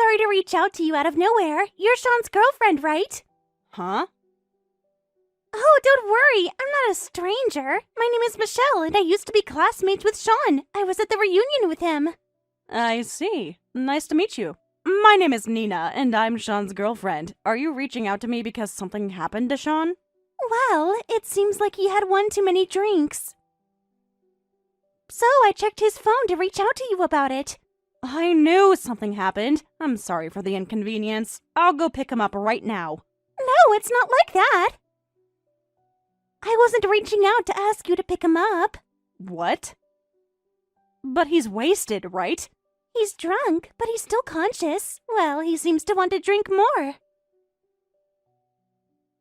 sorry to reach out to you out of nowhere. You're Sean's girlfriend, right? Huh? Oh, don't worry. I'm not a stranger. My name is Michelle, and I used to be classmates with Sean. I was at the reunion with him. I see. Nice to meet you. My name is Nina, and I'm Sean's girlfriend. Are you reaching out to me because something happened to Sean? Well, it seems like he had one too many drinks. So I checked his phone to reach out to you about it. I knew something happened. I'm sorry for the inconvenience. I'll go pick him up right now. No, it's not like that. I wasn't reaching out to ask you to pick him up. What? But he's wasted, right? He's drunk, but he's still conscious. Well, he seems to want to drink more.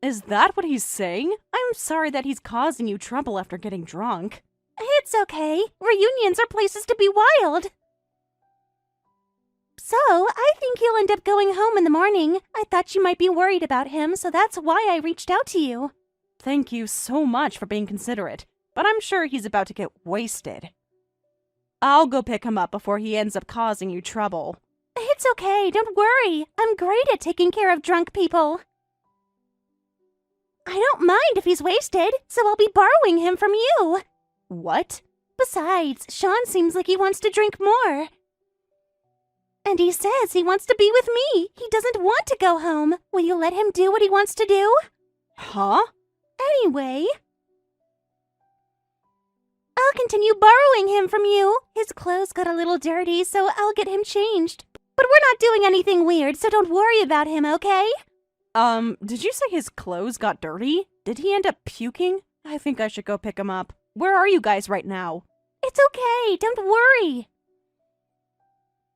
Is that what he's saying? I'm sorry that he's causing you trouble after getting drunk. It's okay. Reunions are places to be wild. So, I think he'll end up going home in the morning. I thought you might be worried about him, so that's why I reached out to you. Thank you so much for being considerate, but I'm sure he's about to get wasted. I'll go pick him up before he ends up causing you trouble. It's okay, don't worry. I'm great at taking care of drunk people. I don't mind if he's wasted, so I'll be borrowing him from you. What? Besides, Sean seems like he wants to drink more. And he says he wants to be with me. He doesn't want to go home. Will you let him do what he wants to do? Huh? Anyway, I'll continue borrowing him from you. His clothes got a little dirty, so I'll get him changed. But we're not doing anything weird, so don't worry about him, okay? Did you say his clothes got dirty? Did he end up puking? I think I should go pick him up. Where are you guys right now? It's okay, don't worry.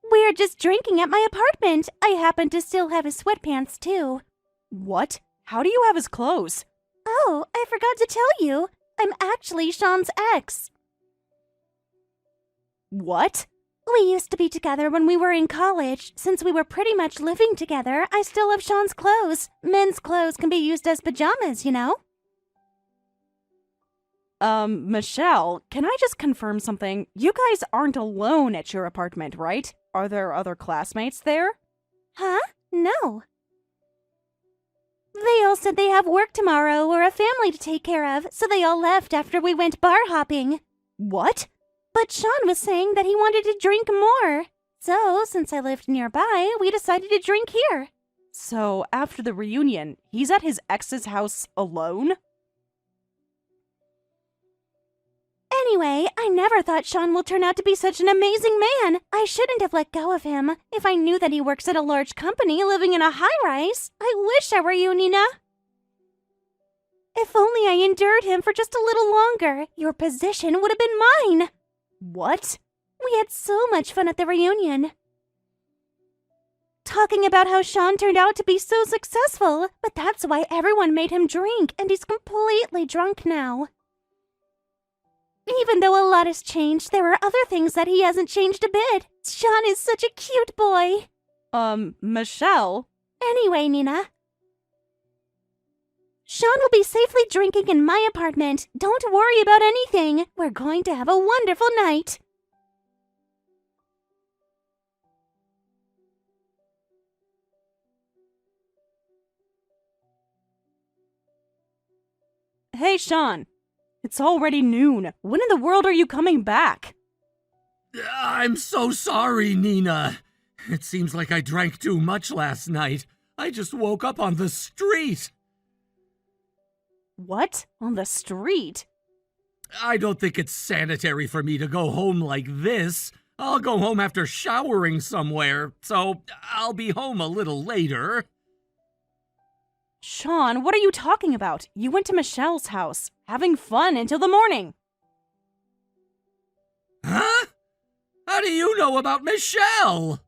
We're just drinking at my apartment. I happen to still have his sweatpants, too. What? How do you have his clothes? Oh, I forgot to tell you. I'm actually Sean's ex. What? We used to be together when we were in college. Since we were pretty much living together, I still have Sean's clothes. Men's clothes can be used as pajamas, you know? Michelle, can I just confirm something? You guys aren't alone at your apartment, right? Are there other classmates there? Huh? No. They all said they have work tomorrow or a family to take care of, so they all left after we went bar hopping. What? But Sean was saying that he wanted to drink more. So, since I lived nearby, we decided to drink here. So, after the reunion, he's at his ex's house alone? Anyway, I never thought Sean will turn out to be such an amazing man. I shouldn't have let go of him. If I knew that he works at a large company living in a high-rise, I wish I were you, Nina. If only I endured him for just a little longer, your position would have been mine. What? We had so much fun at the reunion. Talking about how Sean turned out to be so successful, but that's why everyone made him drink, and he's completely drunk now. Even though a lot has changed, there are other things that he hasn't changed a bit. Sean is such a cute boy. Michelle? Anyway, Nina. Sean will be safely drinking in my apartment. Don't worry about anything. We're going to have a wonderful night. Hey, Sean. It's already noon. When in the world are you coming back? I'm so sorry, Nina. It seems like I drank too much last night. I just woke up on the street. What? On the street? I don't think it's sanitary for me to go home like this. I'll go home after showering somewhere, so I'll be home a little later. Sean, what are you talking about? You went to Michelle's house, having fun until the morning. Huh? How do you know about Michelle?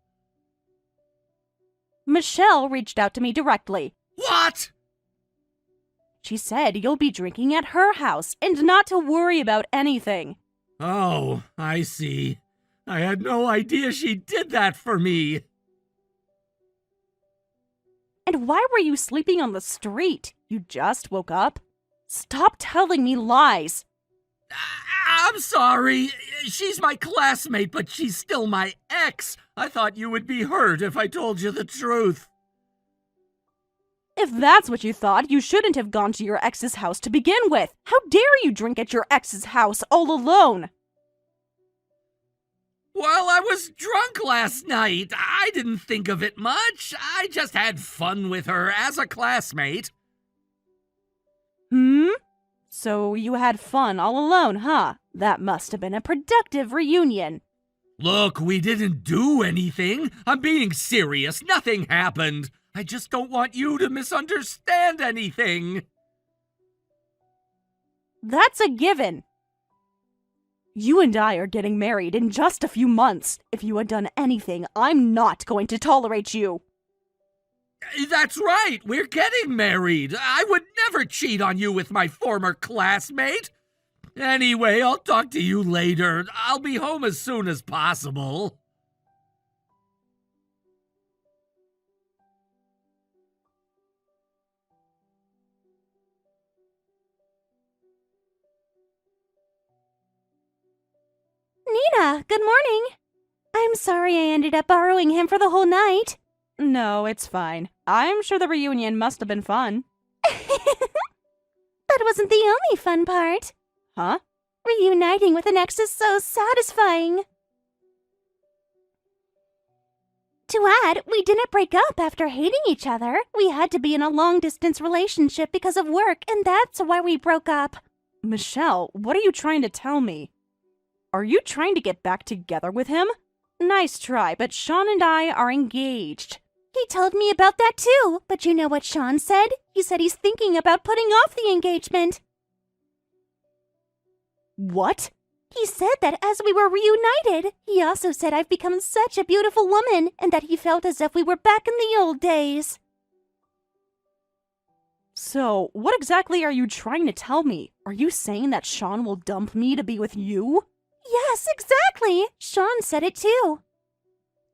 Michelle reached out to me directly. What? She said you'll be drinking at her house and not to worry about anything. Oh, I see. I had no idea she did that for me. And why were you sleeping on the street? You just woke up? Stop telling me lies. I'm sorry. She's my classmate, but she's still my ex. I thought you would be hurt if I told you the truth. If that's what you thought, you shouldn't have gone to your ex's house to begin with. How dare you drink at your ex's house all alone? Well, I was drunk last night. I didn't think of it much. I just had fun with her as a classmate. So you had fun all alone, huh? That must have been a productive reunion. Look, we didn't do anything. I'm being serious. Nothing happened. I just don't want you to misunderstand anything. That's a given. You and I are getting married in just a few months. If you had done anything, I'm not going to tolerate you. That's right. We're getting married. I would never cheat on you with my former classmate. Anyway, I'll talk to you later. I'll be home as soon as possible. Nina, good morning. I'm sorry I ended up borrowing him for the whole night. No, it's fine. I'm sure the reunion must have been fun. That wasn't the only fun part. Huh? Reuniting with an ex is so satisfying. To add, we didn't break up after hating each other. We had to be in a long-distance relationship because of work, and that's why we broke up. Michelle, what are you trying to tell me? Are you trying to get back together with him? Nice try, but Sean and I are engaged. He told me about that too, but you know what Sean said? He said he's thinking about putting off the engagement. What? He said that as we were reunited, he also said I've become such a beautiful woman and that he felt as if we were back in the old days. So, what exactly are you trying to tell me? Are you saying that Sean will dump me to be with you? Yes, exactly. Sean said it too.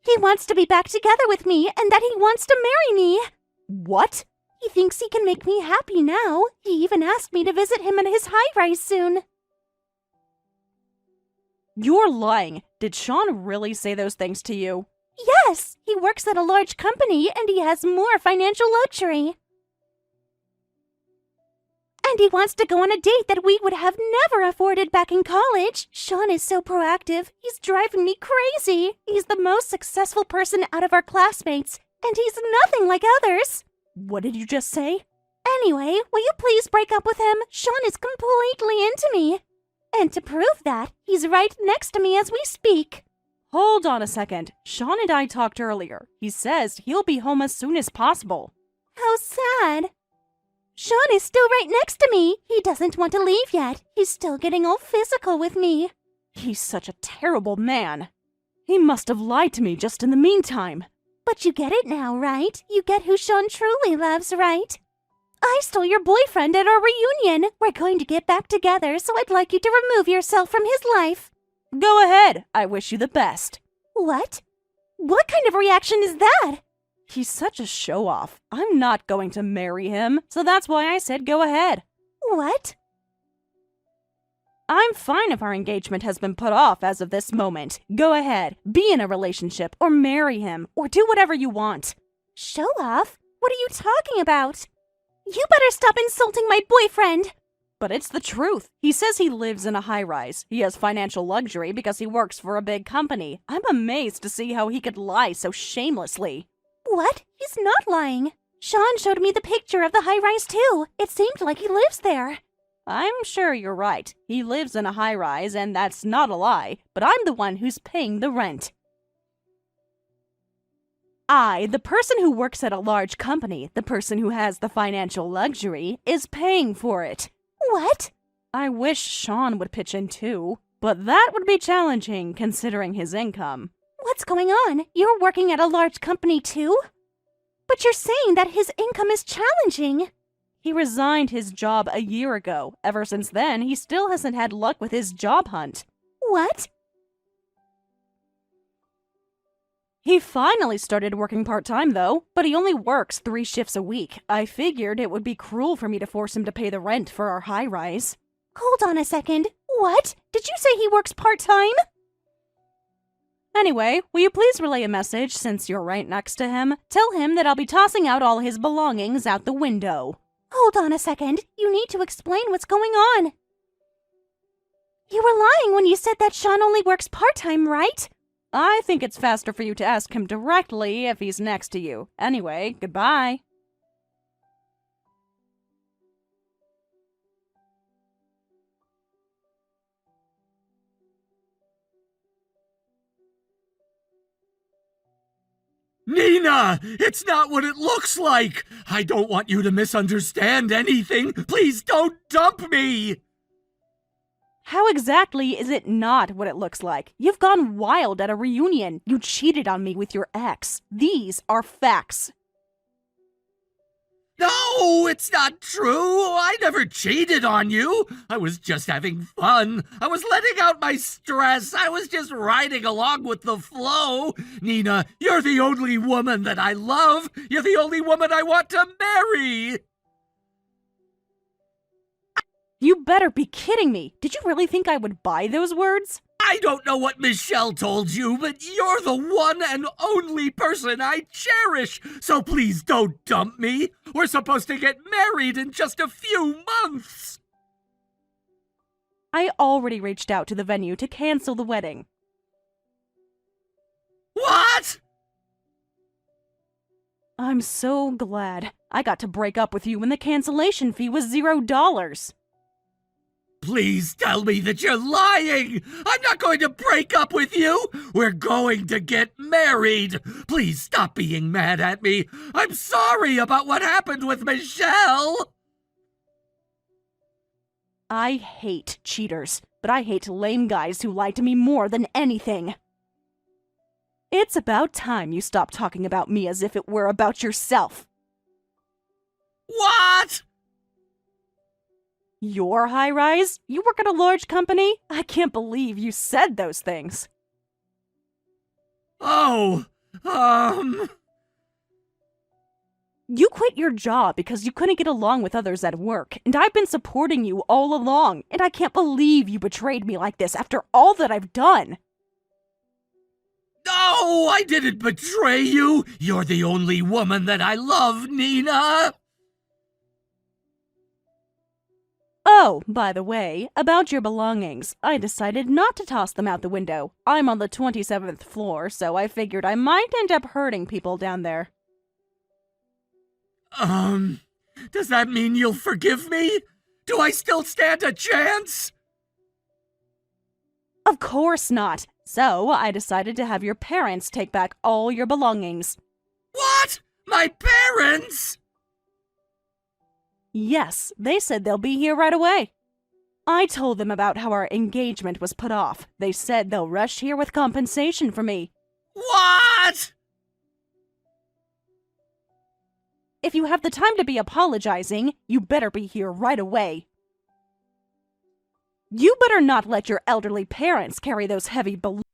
He wants to be back together with me and that he wants to marry me. What? He thinks he can make me happy now. He even asked me to visit him in his high-rise soon. You're lying. Did Sean really say those things to you? Yes, he works at a large company and he has more financial luxury. And he wants to go on a date that we would have never afforded back in college. Sean is so proactive. He's driving me crazy. He's the most successful person out of our classmates, and he's nothing like others. What did you just say? Anyway, will you please break up with him? Sean is completely into me. And to prove that, he's right next to me as we speak. Hold on a second. Sean and I talked earlier. He says he'll be home as soon as possible. How sad. Sean is still right next to me. He doesn't want to leave yet. He's still getting all physical with me. He's such a terrible man. He must have lied to me just in the meantime. But you get it now, right? You get who Sean truly loves, right? I stole your boyfriend at our reunion. We're going to get back together, so I'd like you to remove yourself from his life. Go ahead. I wish you the best. What? What kind of reaction is that? He's such a show-off. I'm not going to marry him, so that's why I said go ahead. What? I'm fine if our engagement has been put off as of this moment. Go ahead. Be in a relationship, or marry him, or do whatever you want. Show off? What are you talking about? You better stop insulting my boyfriend! But it's the truth. He says he lives in a high-rise. He has financial luxury because he works for a big company. I'm amazed to see how he could lie so shamelessly. What? He's not lying. Sean showed me the picture of the high-rise too. It seemed like he lives there. I'm sure you're right. He lives in a high-rise, and that's not a lie, but I'm the one who's paying the rent. I, the person who works at a large company, the person who has the financial luxury, is paying for it. What? I wish Sean would pitch in too, but that would be challenging considering his income. What's going on? You're working at a large company too? But you're saying that his income is challenging. He resigned his job a year ago. Ever since then, he still hasn't had luck with his job hunt. What? He finally started working part-time though, but he only works 3 shifts a week. I figured it would be cruel for me to force him to pay the rent for our high-rise. Hold on a second. What? Did you say he works part-time? Anyway, will you please relay a message since you're right next to him? Tell him that I'll be tossing out all his belongings out the window. Hold on a second. You need to explain what's going on. You were lying when you said that Sean only works part-time, right? I think it's faster for you to ask him directly if he's next to you. Anyway, goodbye. Nina, it's not what it looks like. I don't want you to misunderstand anything. Please don't dump me. How exactly is it not what it looks like? You've gone wild at a reunion. You cheated on me with your ex. These are facts. No, it's not true. I never cheated on you. I was just having fun. I was letting out my stress. I was just riding along with the flow. Nina, you're the only woman that I love. You're the only woman I want to marry. You better be kidding me. Did you really think I would buy those words? I don't know what Michelle told you, but you're the one and only person I cherish. So please don't dump me. We're supposed to get married in just a few months. I already reached out to the venue to cancel the wedding. What? I'm so glad. I got to break up with you when the cancellation fee was $0. Please tell me that you're lying! I'm not going to break up with you! We're going to get married! Please stop being mad at me! I'm sorry about what happened with Michelle! I hate cheaters, but I hate lame guys who lie to me more than anything. It's about time you stop talking about me as if it were about yourself. What? Your high-rise? You work at a large company? I can't believe you said those things. Oh, You quit your job because you couldn't get along with others at work, and I've been supporting you all along, and I can't believe you betrayed me like this after all that I've done. No, I didn't betray you! You're the only woman that I love, Nina! Oh, by the way, about your belongings, I decided not to toss them out the window. I'm on the 27th floor, so I figured I might end up hurting people down there. Does that mean you'll forgive me? Do I still stand a chance? Of course not. So I decided to have your parents take back all your belongings. What? My parents? Yes, they said they'll be here right away. I told them about how our engagement was put off. They said they'll rush here with compensation for me. What? If you have the time to be apologizing, you better be here right away. You better not let your elderly parents carry those heavy belongings.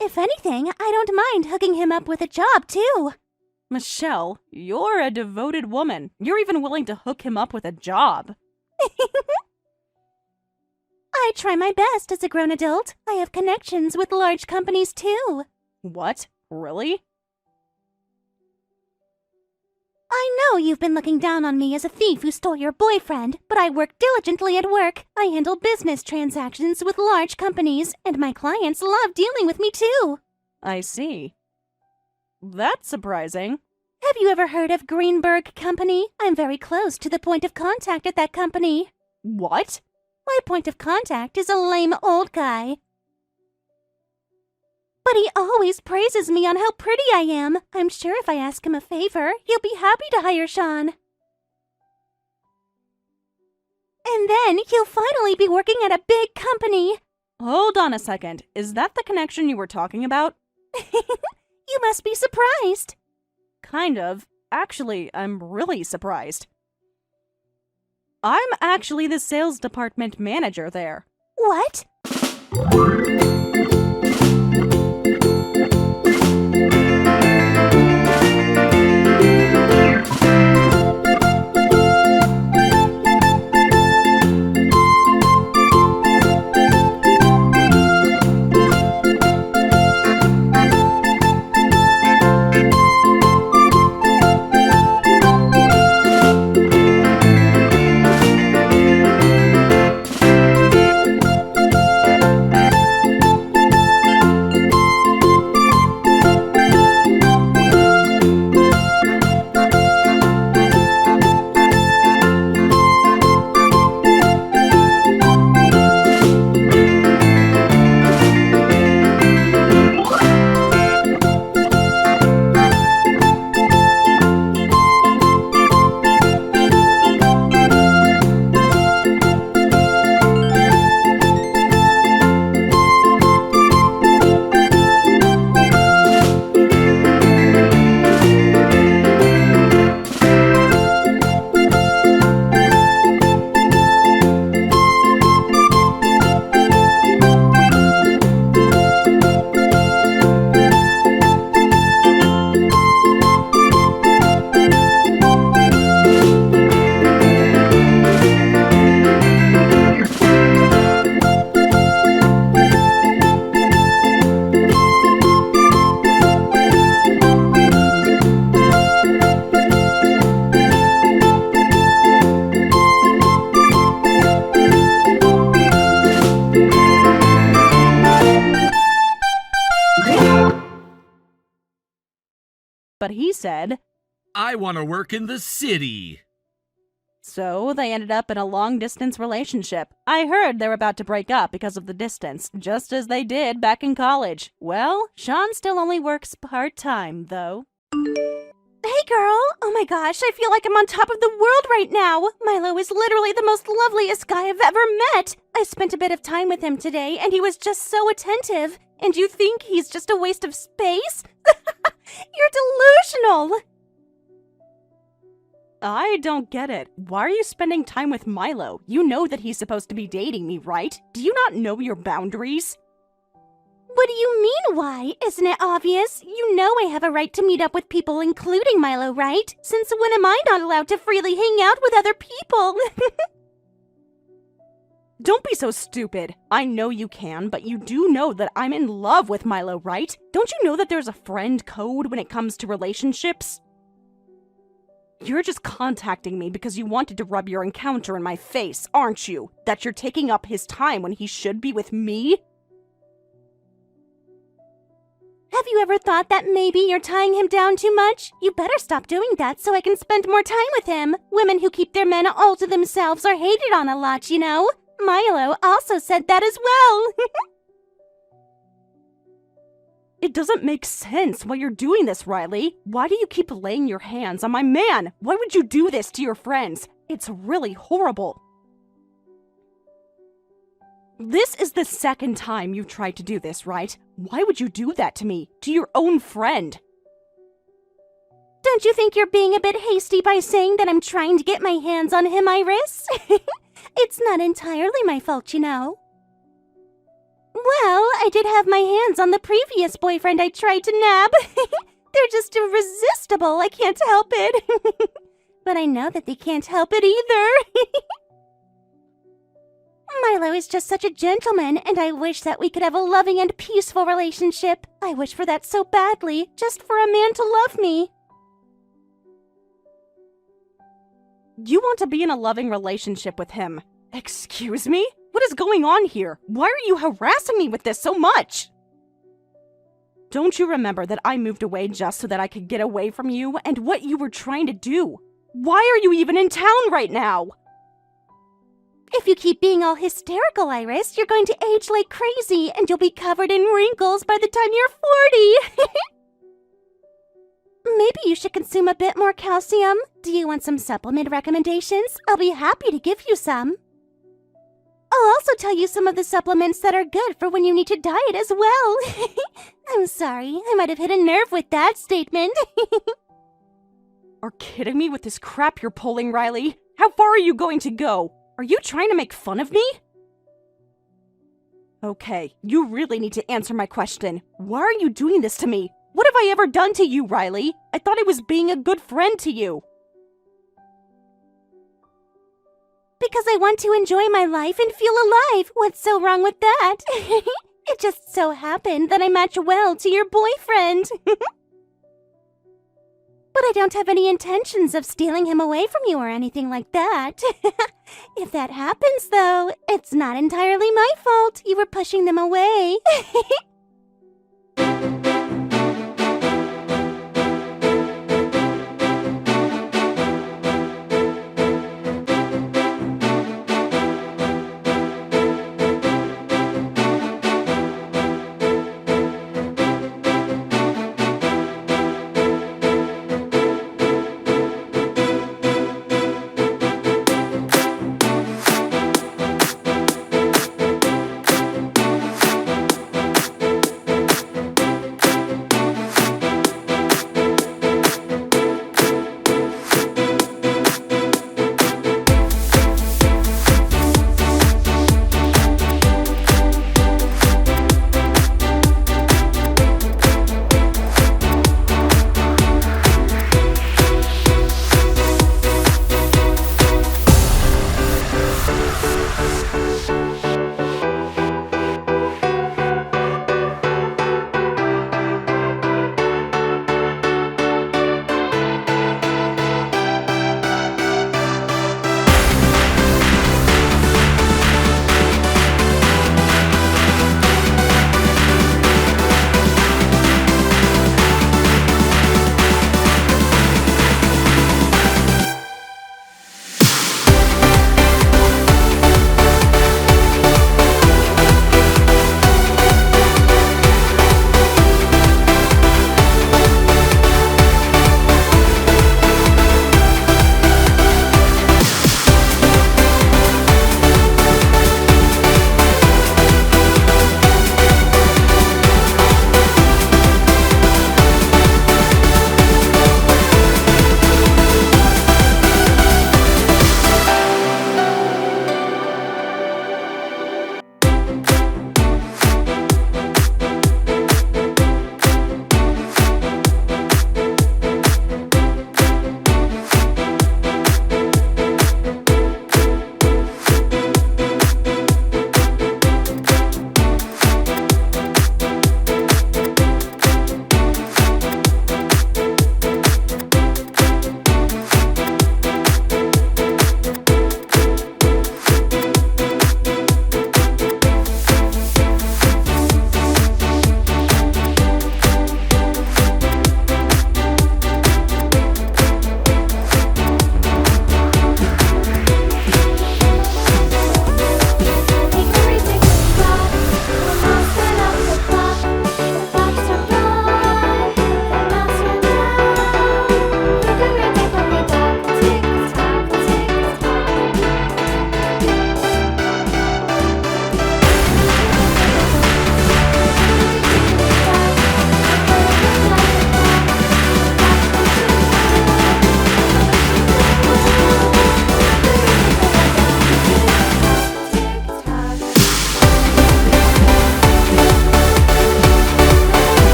If anything, I don't mind hooking him up with a job, too. Michelle, you're a devoted woman. You're even willing to hook him up with a job. I try my best as a grown adult. I have connections with large companies, too. What? Really? I know you've been looking down on me as a thief who stole your boyfriend, but I work diligently at work. I handle business transactions with large companies, and my clients love dealing with me, too. I see. That's surprising. Have you ever heard of Greenberg Company? I'm very close to the point of contact at that company. What? My point of contact is a lame old guy. But he always praises me on how pretty I am. I'm sure if I ask him a favor, he'll be happy to hire Sean. And then he'll finally be working at a big company. Hold on a second. Is that the connection you were talking about? You must be surprised. Kind of. Actually, I'm really surprised. I'm actually the sales department manager there. What? But he said, I want to work in the city. so they ended up in a long-distance relationship. I heard they're about to break up because of the distance, just as they did back in college. Well, Sean still only works part-time, though. Hey, girl! Oh my gosh, I feel like I'm on top of the world right now! Milo is literally the most loveliest guy I've ever met! I spent a bit of time with him today, and he was just so attentive. And you think he's just a waste of space? You're delusional! I don't get it. Why are you spending time with Milo? You know that he's supposed to be dating me, right? Do you not know your boundaries? What do you mean, why? Isn't it obvious? You know I have a right to meet up with people, including Milo, right? Since when am I not allowed to freely hang out with other people? Don't be so stupid. I know you can, but you do know that I'm in love with Milo, right? Don't you know that there's a friend code when it comes to relationships? You're just contacting me because you wanted to rub your encounter in my face, aren't you? That you're taking up his time when he should be with me? Have you ever thought that maybe you're tying him down too much? You better stop doing that so I can spend more time with him. Women who keep their men all to themselves are hated on a lot, you know? Milo also said that as well. It doesn't make sense why you're doing this, Riley. Why do you keep laying your hands on my man? Why would you do this to your friends? It's really horrible. This is the second time you've tried to do this, right? Why would you do that to me? To your own friend? Don't you think you're being a bit hasty by saying that I'm trying to get my hands on him, Iris? It's not entirely my fault, you know. Well, I did have my hands on the previous boyfriend I tried to nab. They're just irresistible, I can't help it. But I know that they can't help it either. Milo is just such a gentleman, and I wish that we could have a loving and peaceful relationship. I wish for that so badly, just for a man to love me. You want to be in a loving relationship with him? Excuse me? What is going on here? Why are you harassing me with this so much? Don't you remember that I moved away just so that I could get away from you and what you were trying to do? Why are you even in town right now? If you keep being all hysterical, Iris, you're going to age like crazy, and you'll be covered in wrinkles by the time you're 40. Maybe you should consume a bit more calcium. Do you want some supplement recommendations? I'll be happy to give you some. I'll also tell you some of the supplements that are good for when you need to diet as well. I'm sorry, I might have hit a nerve with that statement. Are kidding me with this crap you're pulling, Riley? How far are you going to go? Are you trying to make fun of me? Okay, you really need to answer my question. Why are you doing this to me? What have I ever done to you, Riley? I thought I was being a good friend to you. Because I want to enjoy my life and feel alive. What's so wrong with that? It just so happened that I match well to your boyfriend. But I don't have any intentions of stealing him away from you or anything like that. If that happens, though, it's not entirely my fault. You were pushing them away.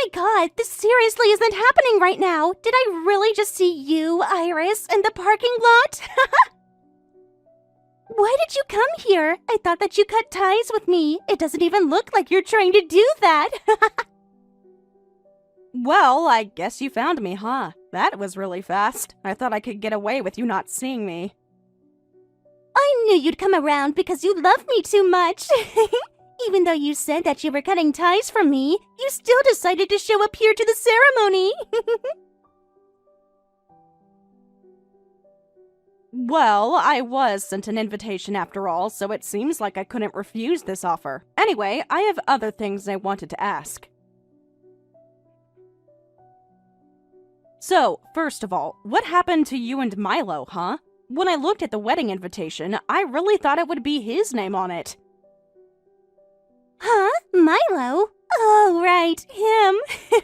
my god, this seriously isn't happening right now. Did I really just see you, Iris, in the parking lot? Why did you come here? I thought that you cut ties with me. It doesn't even look like you're trying to do that. Well, I guess you found me, huh? That was really fast. I thought I could get away with you not seeing me. I knew you'd come around because you love me too much. Even though you said that you were cutting ties from me, you still decided to show up here to the ceremony. Well, I was sent an invitation after all, so it seems like I couldn't refuse this offer. Anyway, I have other things I wanted to ask. So, first of all, what happened to you and Milo, huh? When I looked at the wedding invitation, I really thought it would be his name on it. Huh? Milo? Oh, right, him.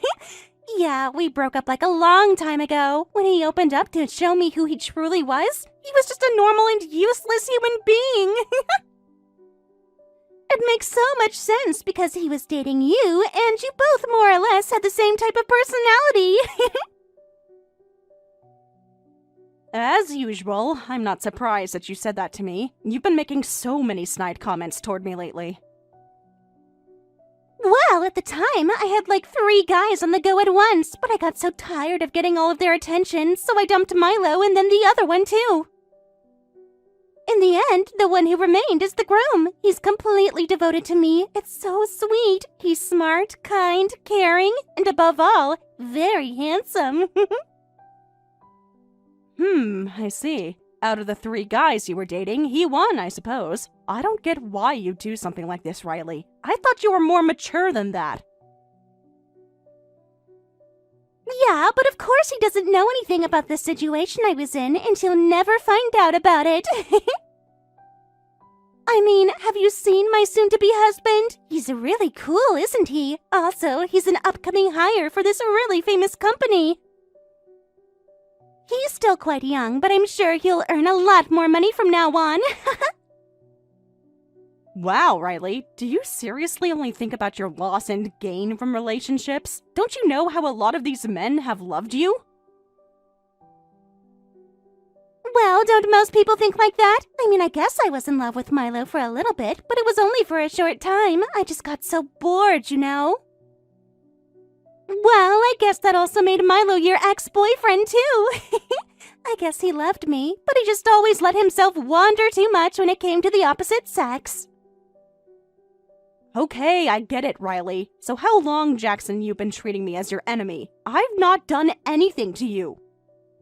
Yeah, we broke up like a long time ago. When he opened up to show me who he truly was, he was just a normal and useless human being. It makes so much sense because he was dating you, and you both more or less had the same type of personality. As usual, I'm not surprised that you said that to me. You've been making so many snide comments toward me lately. Well, at the time, I had like 3 guys on the go at once, but I got so tired of getting all of their attention, so I dumped Milo and then the other one too. In the end, the one who remained is the groom. He's completely devoted to me. It's so sweet. He's smart, kind, caring, and above all, very handsome. I see. Out of the 3 guys you were dating, he won, I suppose. I don't get why you do something like this, Riley. I thought you were more mature than that. Yeah, but of course he doesn't know anything about the situation I was in, and he'll never find out about it. I mean, have you seen my soon-to-be husband? He's really cool, isn't he? Also, he's an upcoming hire for this really famous company. He's still quite young, but I'm sure he'll earn a lot more money from now on. Wow, Riley, do you seriously only think about your loss and gain from relationships? Don't you know how a lot of these men have loved you? Well, don't most people think like that? I mean, I guess I was in love with Milo for a little bit, but it was only for a short time. I just got so bored, you know? Well, I guess that also made Milo your ex-boyfriend, too. I guess he loved me, but he just always let himself wander too much when it came to the opposite sex. Okay, I get it, Riley. So how long, Jackson, you've been treating me as your enemy? I've not done anything to you.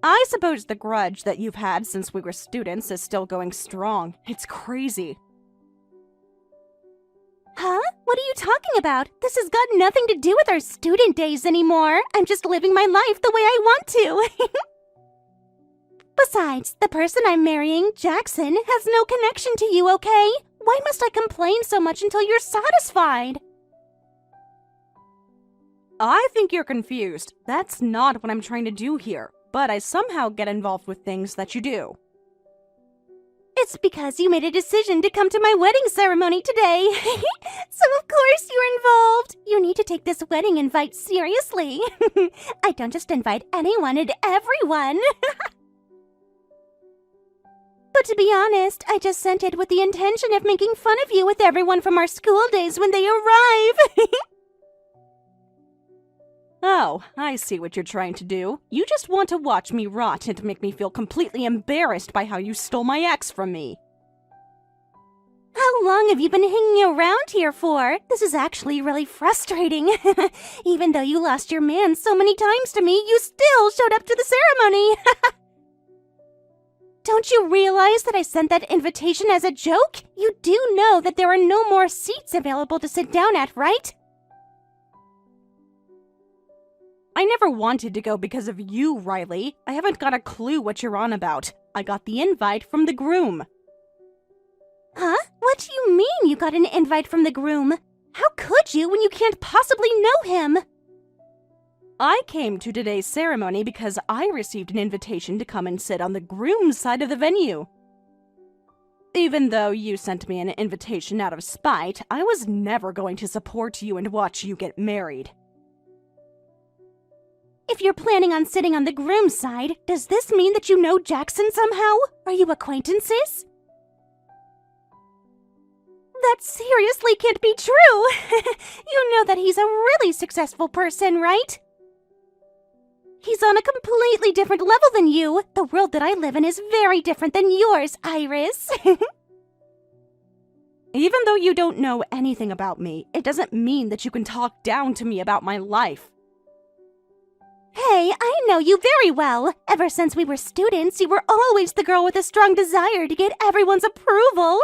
I suppose the grudge that you've had since we were students is still going strong. It's crazy. Huh? What are you talking about? This has got nothing to do with our student days anymore. I'm just living my life the way I want to. Besides, the person I'm marrying, Jackson, has no connection to you, okay? Why must I complain so much until you're satisfied? I think you're confused. That's not what I'm trying to do here. But I somehow get involved with things that you do. It's because you made a decision to come to my wedding ceremony today. So of course you're involved. You need to take this wedding invite seriously. I don't just invite anyone and everyone. But to be honest, I just sent it with the intention of making fun of you with everyone from our school days when they arrive. Oh, I see what you're trying to do. You just want to watch me rot and make me feel completely embarrassed by how you stole my ex from me. How long have you been hanging around here for? This is actually really frustrating. Even though you lost your man so many times to me, you still showed up to the ceremony. Don't you realize that I sent that invitation as a joke? You do know that there are no more seats available to sit down at, right? I never wanted to go because of you, Riley. I haven't got a clue what you're on about. I got the invite from the groom. Huh? What do you mean you got an invite from the groom? How could you when you can't possibly know him? I came to today's ceremony because I received an invitation to come and sit on the groom's side of the venue. Even though you sent me an invitation out of spite, I was never going to support you and watch you get married. If you're planning on sitting on the groom's side, does this mean that you know Jackson somehow? Are you acquaintances? That seriously can't be true. You know that he's a really successful person, right? He's on a completely different level than you. The world that I live in is very different than yours, Iris. Even though you don't know anything about me, it doesn't mean that you can talk down to me about my life. Hey, I know you very well. Ever since we were students, you were always the girl with a strong desire to get everyone's approval.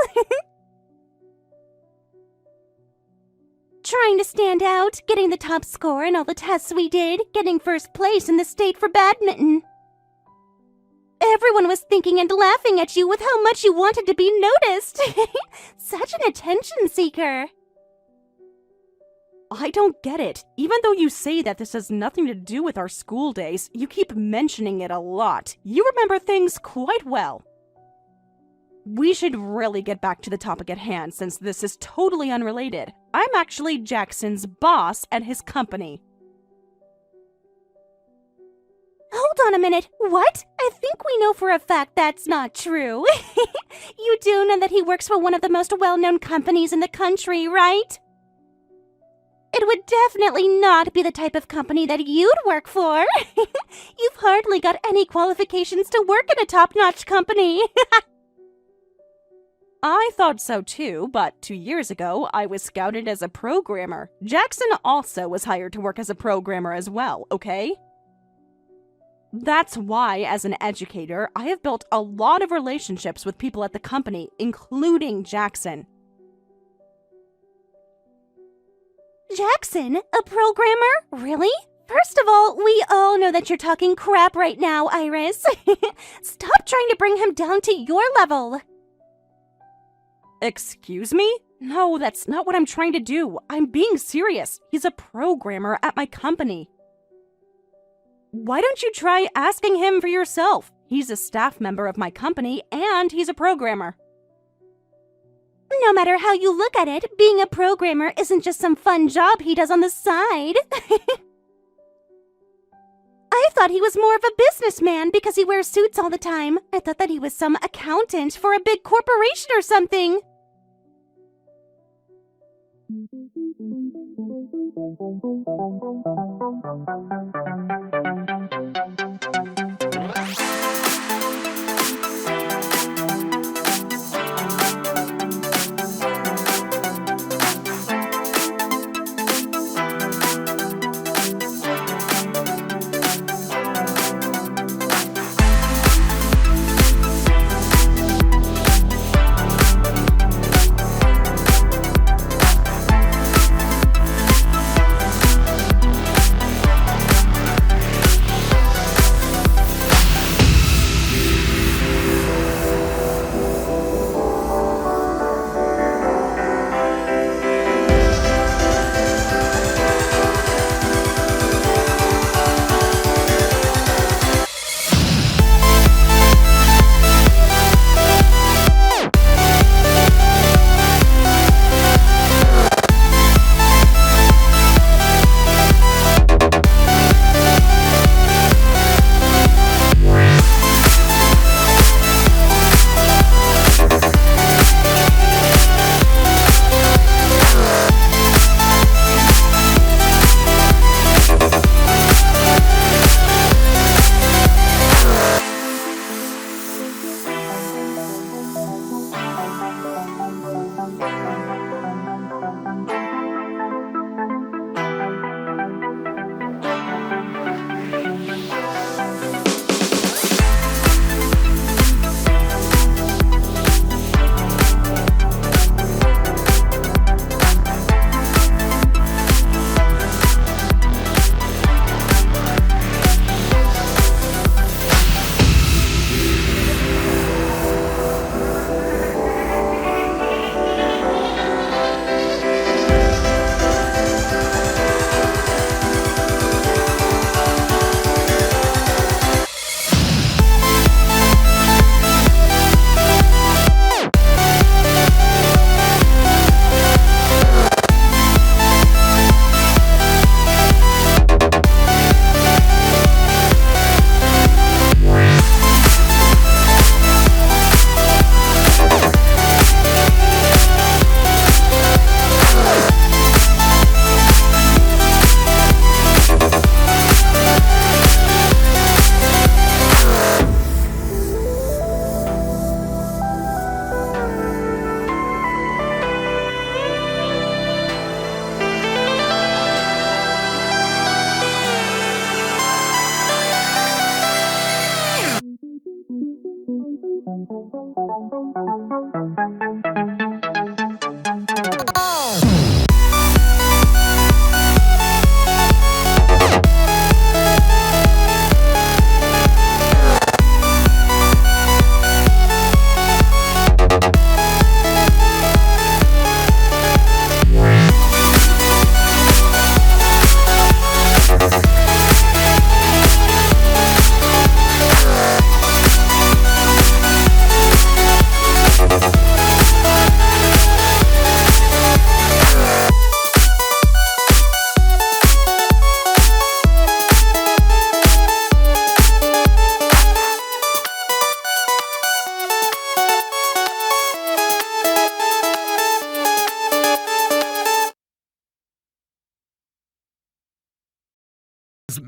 Trying to stand out, getting the top score in all the tests we did, getting first place in the state for badminton. Everyone was thinking and laughing at you with how much you wanted to be noticed. Such an attention seeker. I don't get it. Even though you say that this has nothing to do with our school days, you keep mentioning it a lot. You remember things quite well. We should really get back to the topic at hand since this is totally unrelated. I'm actually Jackson's boss at his company. Hold on a minute. What? I think we know for a fact that's not true. You do know that he works for one of the most well-known companies in the country, right? It would definitely not be the type of company that you'd work for. You've hardly got any qualifications to work in a top-notch company. I thought so too, but 2 years ago, I was scouted as a programmer. Jackson also was hired to work as a programmer as well, okay? That's why, as an educator, I have built a lot of relationships with people at the company, including Jackson. Jackson? A programmer? Really? First of all, we all know that you're talking crap right now, Iris. Stop trying to bring him down to your level. Excuse me? No, that's not what I'm trying to do. I'm being serious. He's a programmer at my company. Why don't you try asking him for yourself? He's a staff member of my company, and he's a programmer. No matter how you look at it, being a programmer isn't just some fun job he does on the side. I thought he was more of a businessman because he wears suits all the time. I thought that he was some accountant for a big corporation or something.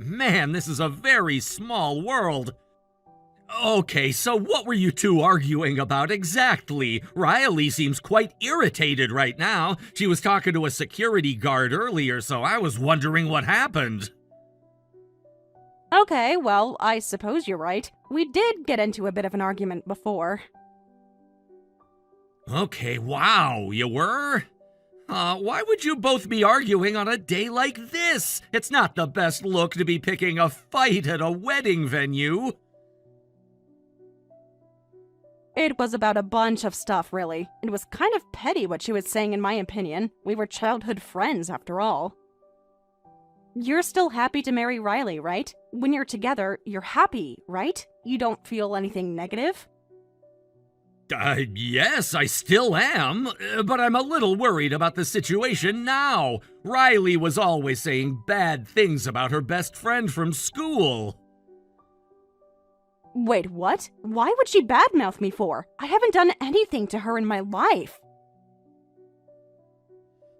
Man, this is a very small world. Okay, so what were you two arguing about exactly? Riley seems quite irritated right now. She was talking to a security guard earlier, so I was wondering what happened. Okay, well, I suppose you're right. We did get into a bit of an argument before. Okay, wow, you were? Why would you both be arguing on a day like this? It's not the best look to be picking a fight at a wedding venue. It was about a bunch of stuff, really. It was kind of petty what she was saying, in my opinion. We were childhood friends, after all. You're still happy to marry Riley, right? When you're together, you're happy, right? You don't feel anything negative? Yes, I still am, but I'm a little worried about the situation now. Riley was always saying bad things about her best friend from school. Wait, what? Why would she badmouth me for? I haven't done anything to her in my life.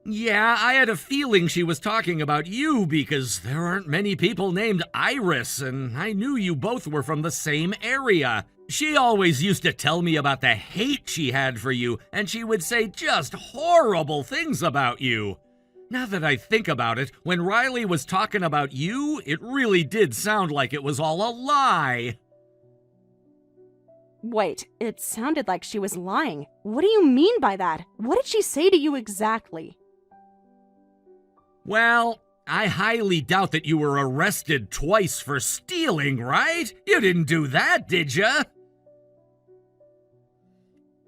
Yeah, I had a feeling she was talking about you because there aren't many people named Iris, and I knew you both were from the same area. She always used to tell me about the hate she had for you, and she would say just horrible things about you. Now that I think about it, when Riley was talking about you, it really did sound like it was all a lie. Wait, it sounded like she was lying. What do you mean by that? What did she say to you exactly? Well, I highly doubt that you were arrested twice for stealing, right? You didn't do that, did ya?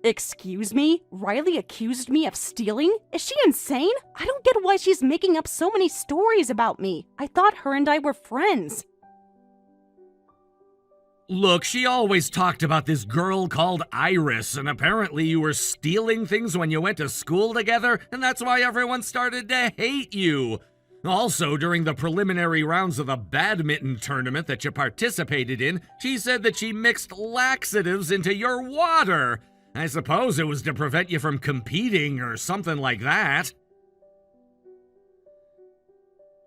Excuse me? Riley accused me of stealing? Is she insane? I don't get why she's making up so many stories about me. I thought her and I were friends. Look, she always talked about this girl called Iris, and apparently you were stealing things when you went to school together, and that's why everyone started to hate you. Also, during the preliminary rounds of the badminton tournament that you participated in, she said that she mixed laxatives into your water. I suppose it was to prevent you from competing or something like that.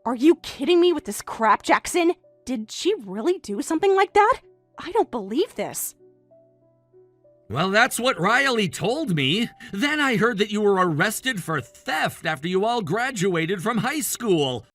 Are you kidding me with this crap, Jackson? Did she really do something like that? I don't believe this. Well, that's what Riley told me. Then I heard that you were arrested for theft after you all graduated from high school.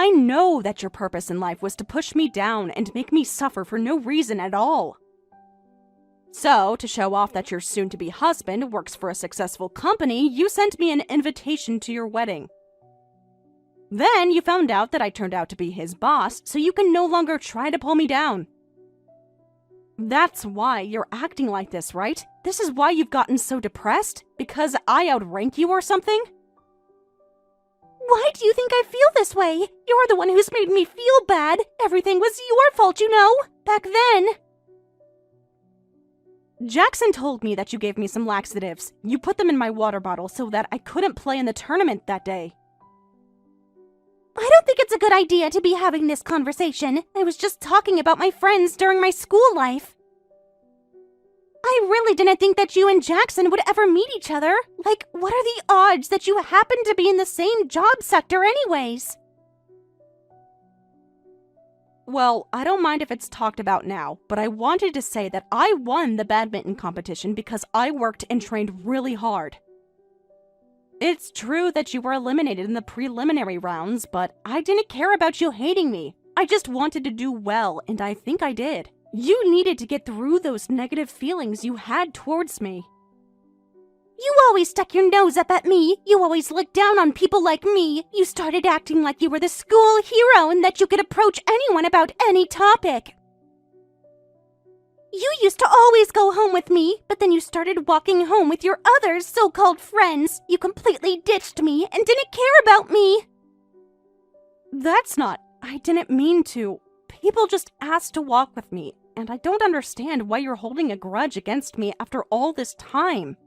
I know that your purpose in life was to push me down and make me suffer for no reason at all. So, to show off that your soon-to-be husband works for a successful company, you sent me an invitation to your wedding. Then you found out that I turned out to be his boss, so you can no longer try to pull me down. That's why you're acting like this, right? This is why you've gotten so depressed? Because I outrank you or something? Why do you think I feel this way? You're the one who's made me feel bad. Everything was your fault, you know, back then. Jackson told me that you gave me some laxatives. You put them in my water bottle so that I couldn't play in the tournament that day. I don't think it's a good idea to be having this conversation. I was just talking about my friends during my school life. I really didn't think that you and Jackson would ever meet each other. Like, what are the odds that you happen to be in the same job sector anyways? Well, I don't mind if it's talked about now, but I wanted to say that I won the badminton competition because I worked and trained really hard. It's true that you were eliminated in the preliminary rounds, but I didn't care about you hating me. I just wanted to do well, and I think I did. You needed to get through those negative feelings you had towards me. You always stuck your nose up at me. You always looked down on people like me. You started acting like you were the school hero and that you could approach anyone about any topic. You used to always go home with me, but then you started walking home with your other so-called friends. You completely ditched me and didn't care about me. I didn't mean to. People just asked to walk with me, and I don't understand why you're holding a grudge against me after all this time.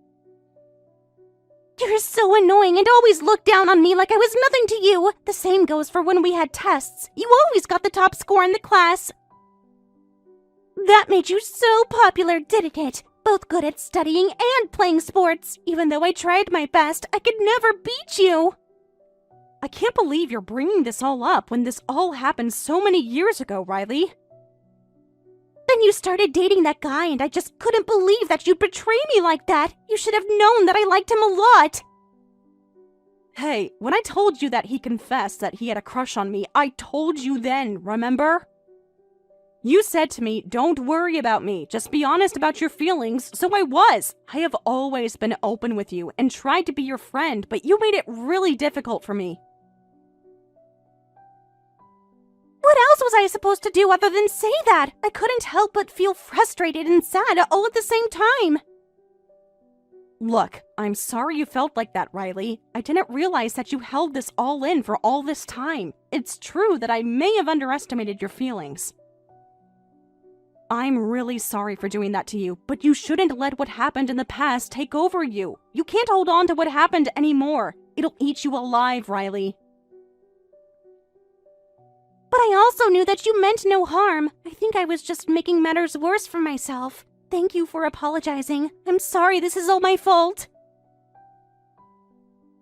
You're so annoying and always look down on me like I was nothing to you. The same goes for when we had tests. You always got the top score in the class. That made you so popular, didn't it? Both good at studying and playing sports. Even though I tried my best, I could never beat you. I can't believe you're bringing this all up when this all happened so many years ago, Riley. Then you started dating that guy and I just couldn't believe that you'd betray me like that. You should have known that I liked him a lot. Hey, when I told you that he confessed that he had a crush on me, I told you then, remember? You said to me, don't worry about me, just be honest about your feelings, so I was. I have always been open with you and tried to be your friend, but you made it really difficult for me. What else was I supposed to do other than say that? I couldn't help but feel frustrated and sad all at the same time. Look, I'm sorry you felt like that, Riley. I didn't realize that you held this all in for all this time. It's true that I may have underestimated your feelings. I'm really sorry for doing that to you, but you shouldn't let what happened in the past take over you. You can't hold on to what happened anymore. It'll eat you alive, Riley. But I also knew that you meant no harm. I think I was just making matters worse for myself. Thank you for apologizing. I'm sorry this is all my fault.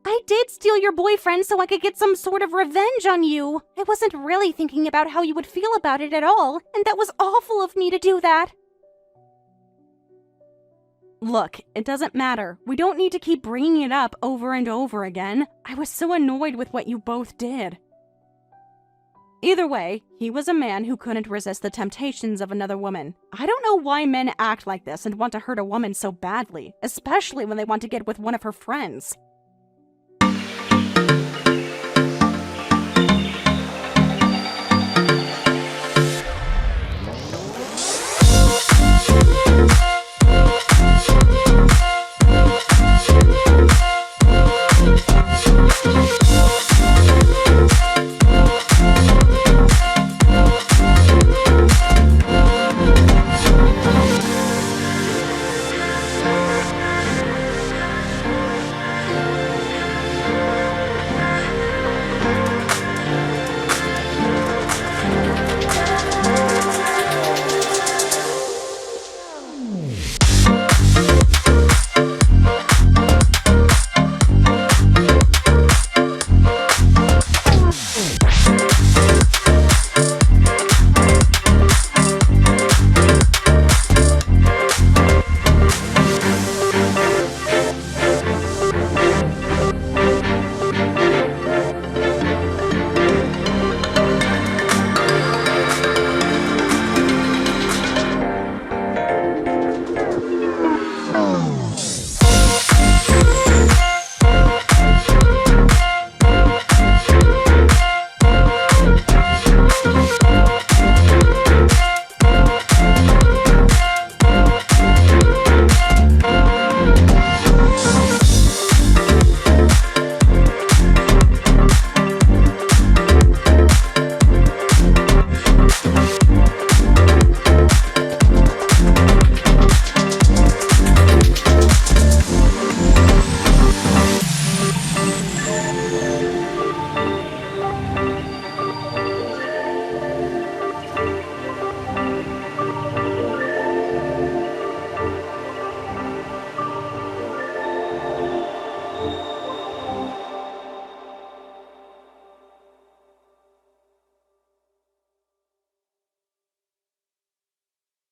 I did steal your boyfriend so I could get some sort of revenge on you. I wasn't really thinking about how you would feel about it at all, and that was awful of me to do that. Look, it doesn't matter. We don't need to keep bringing it up over and over again. I was so annoyed with what you both did. Either way, he was a man who couldn't resist the temptations of another woman. I don't know why men act like this and want to hurt a woman so badly, especially when they want to get with one of her friends.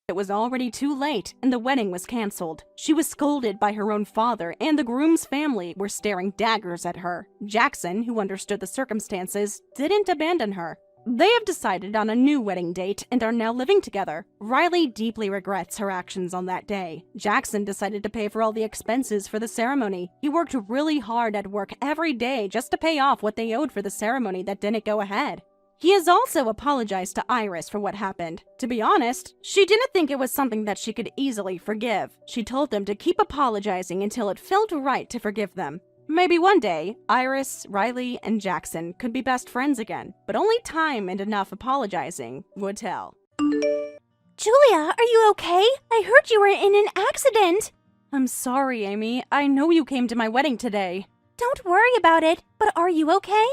It was already too late, and the wedding was canceled. She was scolded by her own father, and the groom's family were staring daggers at her. Jackson, who understood the circumstances, didn't abandon her. They have decided on a new wedding date and are now living together. Riley deeply regrets her actions on that day. Jackson decided to pay for all the expenses for the ceremony. He worked really hard at work every day just to pay off what they owed for the ceremony that didn't go ahead. He has also apologized to Iris for what happened. To be honest, she didn't think it was something that she could easily forgive. She told them to keep apologizing until it felt right to forgive them. Maybe one day, Iris, Riley, and Jackson could be best friends again, but only time and enough apologizing would tell. Julia, are you okay? I heard you were in an accident. I'm sorry, Amy. I know you came to my wedding today. Don't worry about it, but are you okay?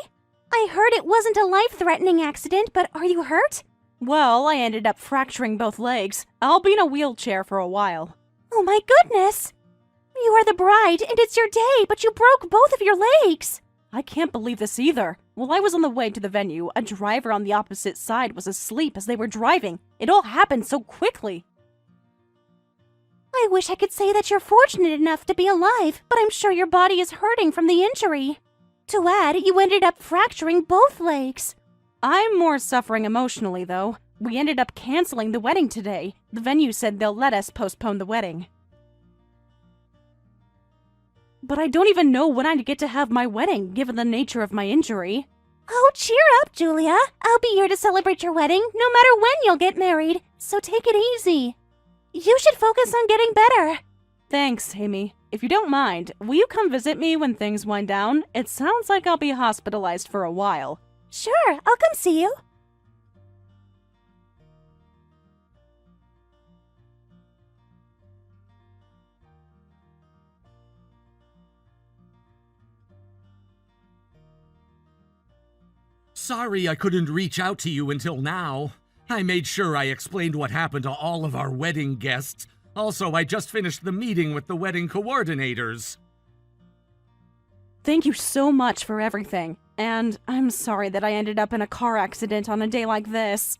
I heard it wasn't a life-threatening accident, but are you hurt? Well, I ended up fracturing both legs. I'll be in a wheelchair for a while. Oh my goodness! You are the bride, and it's your day, but you broke both of your legs! I can't believe this either. While I was on the way to the venue, a driver on the opposite side was asleep as they were driving. It all happened so quickly. I wish I could say that you're fortunate enough to be alive, but I'm sure your body is hurting from the injury. To add, you ended up fracturing both legs. I'm more suffering emotionally, though. We ended up canceling the wedding today. The venue said they'll let us postpone the wedding. But I don't even know when I'd get to have my wedding, given the nature of my injury. Oh, cheer up, Julia. I'll be here to celebrate your wedding, no matter when you'll get married, so take it easy. You should focus on getting better. Thanks, Amy. If you don't mind, will you come visit me when things wind down? It sounds like I'll be hospitalized for a while. Sure, I'll come see you. Sorry I couldn't reach out to you until now. I made sure I explained what happened to all of our wedding guests. Also, I just finished the meeting with the wedding coordinators. Thank you so much for everything. And I'm sorry that I ended up in a car accident on a day like this.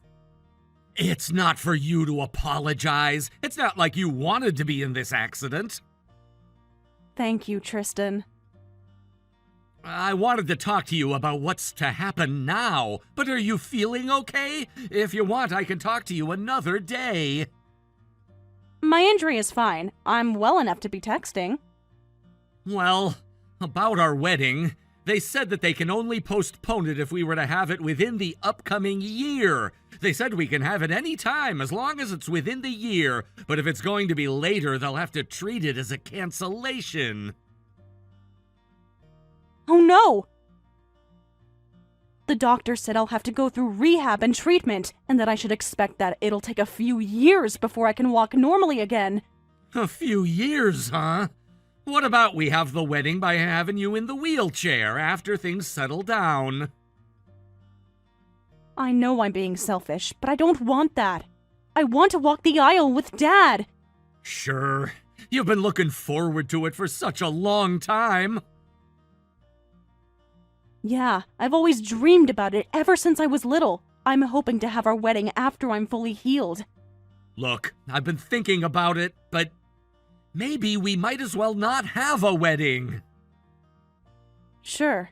It's not for you to apologize. It's not like you wanted to be in this accident. Thank you, Tristan. I wanted to talk to you about what's to happen now, but are you feeling okay? If you want, I can talk to you another day. My injury is fine. I'm well enough to be texting. Well, about our wedding, they said that they can only postpone it if we were to have it within the upcoming year. They said we can have it any time as long as it's within the year, but if it's going to be later, they'll have to treat it as a cancellation. Oh no! The doctor said I'll have to go through rehab and treatment, and that I should expect that it'll take a few years before I can walk normally again. A few years, huh? What about we have the wedding by having you in the wheelchair after things settle down? I know I'm being selfish, but I don't want that. I want to walk the aisle with Dad. Sure. You've been looking forward to it for such a long time. Yeah, I've always dreamed about it ever since I was little. I'm hoping to have our wedding after I'm fully healed. Look, I've been thinking about it, but maybe we might as well not have a wedding. Sure.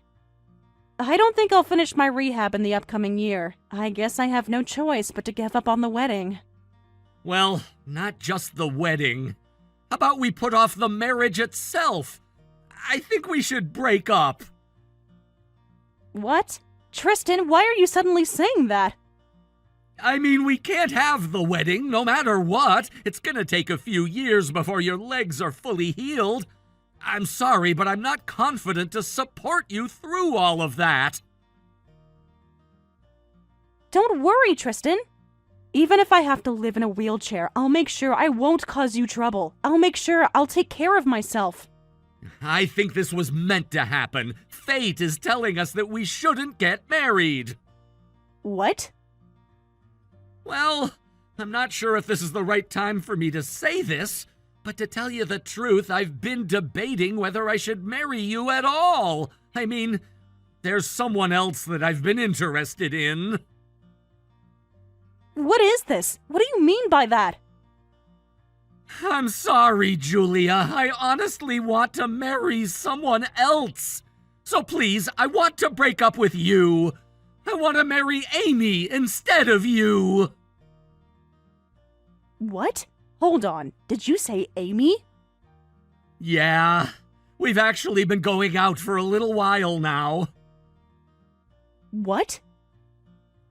I don't think I'll finish my rehab in the upcoming year. I guess I have no choice but to give up on the wedding. Well, not just the wedding. How about we put off the marriage itself? I think we should break up. What? Tristan, why are you suddenly saying that? I mean, we can't have the wedding no matter what. It's gonna take a few years before your legs are fully healed. I'm sorry, but I'm not confident to support you through all of that. Don't worry, Tristan. Even if I have to live in a wheelchair, I'll make sure I won't cause you trouble. I'll make sure I'll take care of myself. I think this was meant to happen. Fate is telling us that we shouldn't get married. What? Well, I'm not sure if this is the right time for me to say this, but to tell you the truth, I've been debating whether I should marry you at all. I mean, there's someone else that I've been interested in. What is this? What do you mean by that? I'm sorry, Julia. I honestly want to marry someone else. So please, I want to break up with you. I want to marry Amy instead of you. What? Hold on. Did you say Amy? Yeah, we've actually been going out for a little while now. What?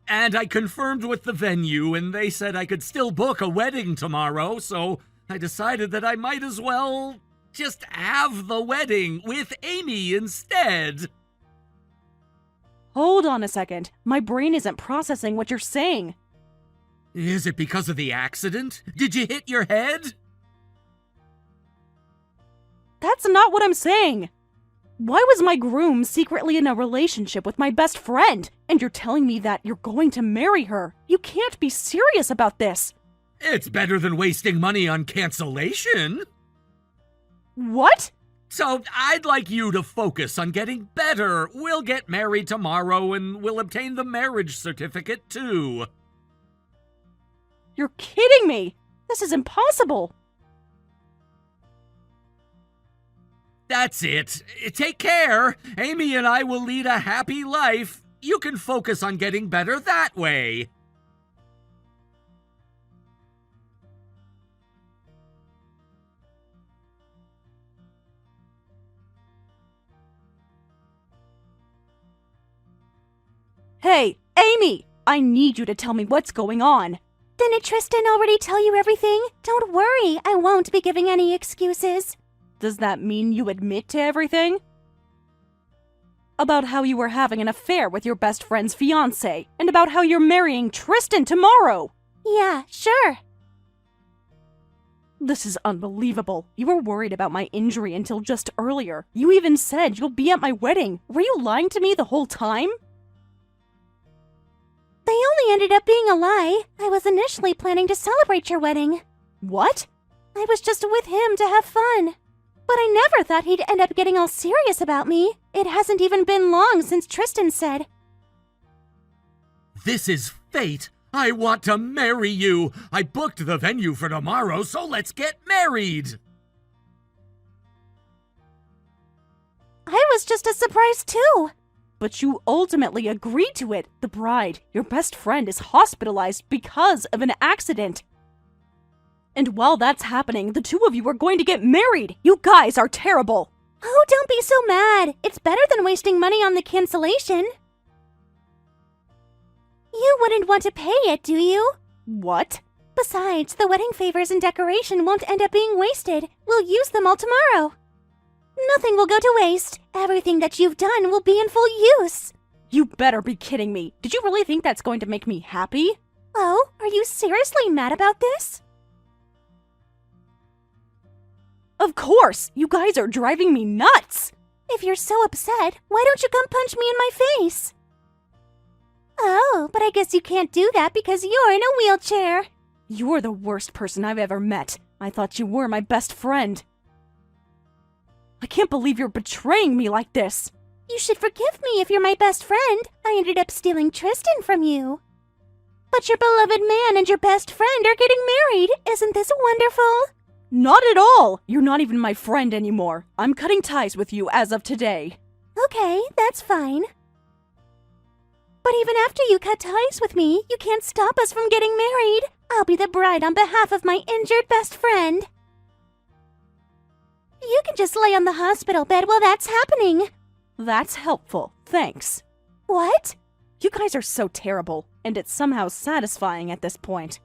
And I confirmed with the venue, and they said I could still book a wedding tomorrow, so I decided that I might as well just have the wedding with Amy instead. Hold on a second. My brain isn't processing what you're saying. Is it because of the accident? Did you hit your head? That's not what I'm saying. Why was my groom secretly in a relationship with my best friend? And you're telling me that you're going to marry her? You can't be serious about this. It's better than wasting money on cancellation. What? So I'd like you to focus on getting better. We'll get married tomorrow and we'll obtain the marriage certificate too. You're kidding me! This is impossible! That's it. Take care. Amy and I will lead a happy life. You can focus on getting better that way. Hey, Amy! I need you to tell me what's going on. Didn't Tristan already tell you everything? Don't worry, I won't be giving any excuses. Does that mean you admit to everything? About how you were having an affair with your best friend's fiancé, and about how you're marrying Tristan tomorrow! Yeah, sure. This is unbelievable. You were worried about my injury until just earlier. You even said you'll be at my wedding. Were you lying to me the whole time? They only ended up being a lie. I was initially planning to celebrate your wedding. What? I was just with him to have fun. But I never thought he'd end up getting all serious about me. It hasn't even been long since Tristan said, This is fate. I want to marry you. I booked the venue for tomorrow, so let's get married. I was just as surprised too. But you ultimately agreed to it. The bride, your best friend, is hospitalized because of an accident. And while that's happening, the two of you are going to get married. You guys are terrible. Oh, don't be so mad. It's better than wasting money on the cancellation. You wouldn't want to pay it, do you? What? Besides, the wedding favors and decoration won't end up being wasted. We'll use them all tomorrow. Nothing will go to waste. Everything that you've done will be in full use. You better be kidding me. Did you really think that's going to make me happy? Oh, are you seriously mad about this? Of course! You guys are driving me nuts! If you're so upset, why don't you come punch me in my face? Oh, but I guess you can't do that because you're in a wheelchair. You're the worst person I've ever met. I thought you were my best friend. I can't believe you're betraying me like this. You should forgive me if you're my best friend. I ended up stealing Tristan from you. But your beloved man and your best friend are getting married. Isn't this wonderful? Not at all! You're not even my friend anymore. I'm cutting ties with you as of today. Okay, that's fine. But even after you cut ties with me, you can't stop us from getting married. I'll be the bride on behalf of my injured best friend. You can just lay on the hospital bed while that's happening. That's helpful, thanks. What? You guys are so terrible, and it's somehow satisfying at this point.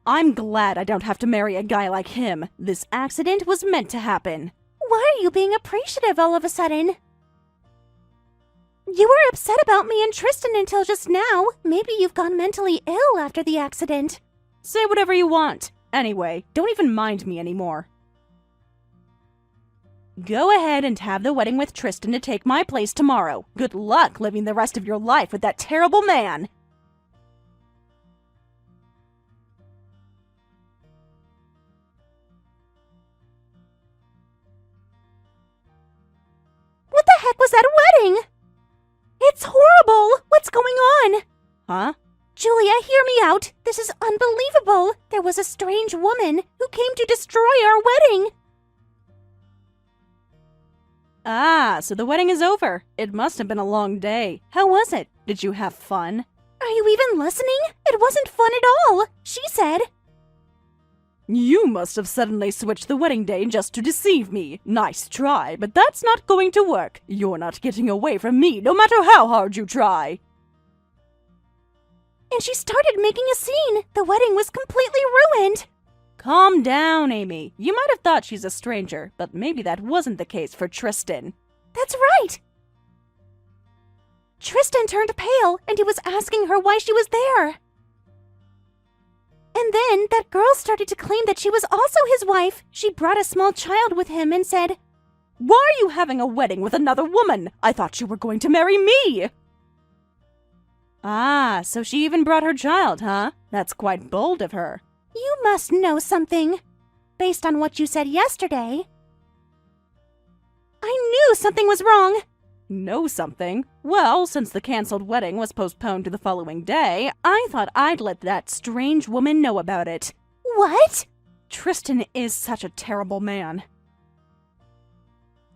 I'm glad I don't have to marry a guy like him. This accident was meant to happen. Why are you being appreciative all of a sudden? You were upset about me and Tristan until just now. Maybe you've gone mentally ill after the accident. Say whatever you want. Anyway, don't even mind me anymore. Go ahead and have the wedding with Tristan to take my place tomorrow. Good luck living the rest of your life with that terrible man. What the heck was that wedding? It's horrible! What's going on? Huh? Julia, hear me out! This is unbelievable! There was a strange woman who came to destroy our wedding! Ah, so the wedding is over. It must have been a long day. How was it? Did you have fun? Are you even listening? It wasn't fun at all, she said. You must have suddenly switched the wedding day just to deceive me. Nice try, but that's not going to work. You're not getting away from me no matter how hard you try. And she started making a scene. The wedding was completely ruined. Calm down, Amy. You might have thought she's a stranger, but maybe that wasn't the case for Tristan. That's right. Tristan turned pale, and he was asking her why she was there. And then that girl started to claim that she was also his wife. She brought a small child with him and said, "Why are you having a wedding with another woman? I thought you were going to marry me." Ah, so she even brought her child, huh? That's quite bold of her. You must know something. Based on what you said yesterday, I knew something was wrong. Know something? Well, since the cancelled wedding was postponed to the following day, I thought I'd let that strange woman know about it. What? Tristan is such a terrible man.